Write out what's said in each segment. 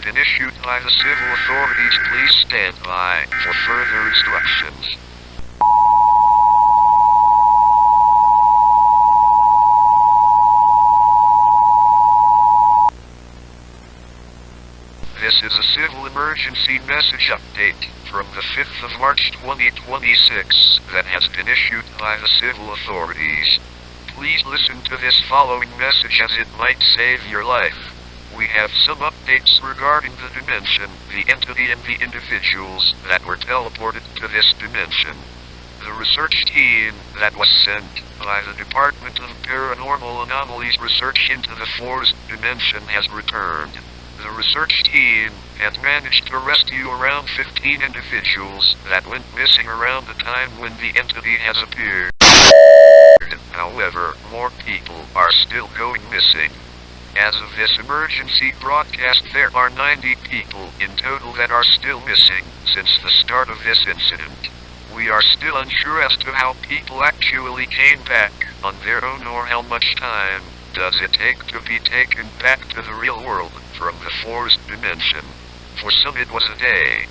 been issued by the civil authorities. Please stand by for further instructions. This is a civil emergency message update from the 5th of March 2026 that has been issued by the civil authorities. Please listen to this following message as it might save your life. We have some updates regarding the dimension, the entity and the individuals that were teleported to this dimension. The research team that was sent by the Department of Paranormal Anomalies research into the fourth dimension has returned. The research team had managed to rescue around 15 individuals that went missing around the time when the entity has appeared. However, more people are still going missing. As of this emergency broadcast, there are 90 people in total that are still missing since the start of this incident. We are still unsure as to how people actually came back on their own or how much time does it take to be taken back to the real world from the fourth dimension. For some it was a day,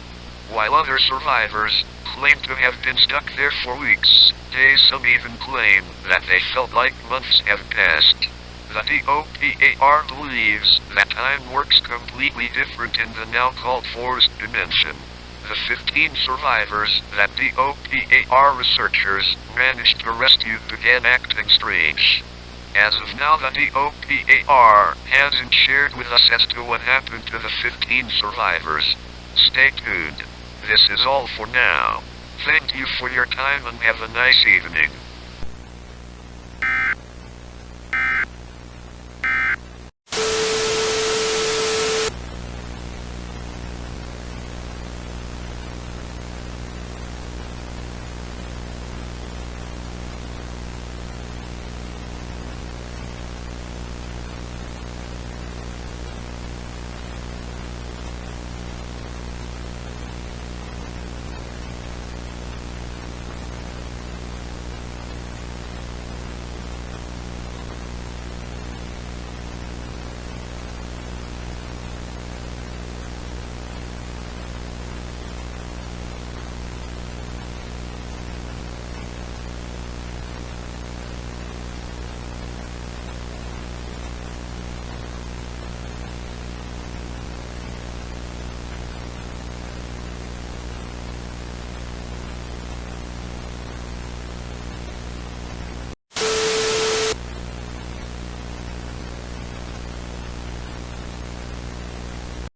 while other survivors claim to have been stuck there for weeks, days. Some even claim that they felt like months have passed. The DOPAR believes that time works completely different in the now called fourth dimension. The 15 survivors that DOPAR researchers managed to rescue began acting strange. As of now, the DOPAR hasn't shared with us as to what happened to the 15 survivors. Stay tuned. This is all for now. Thank you for your time and have a nice evening.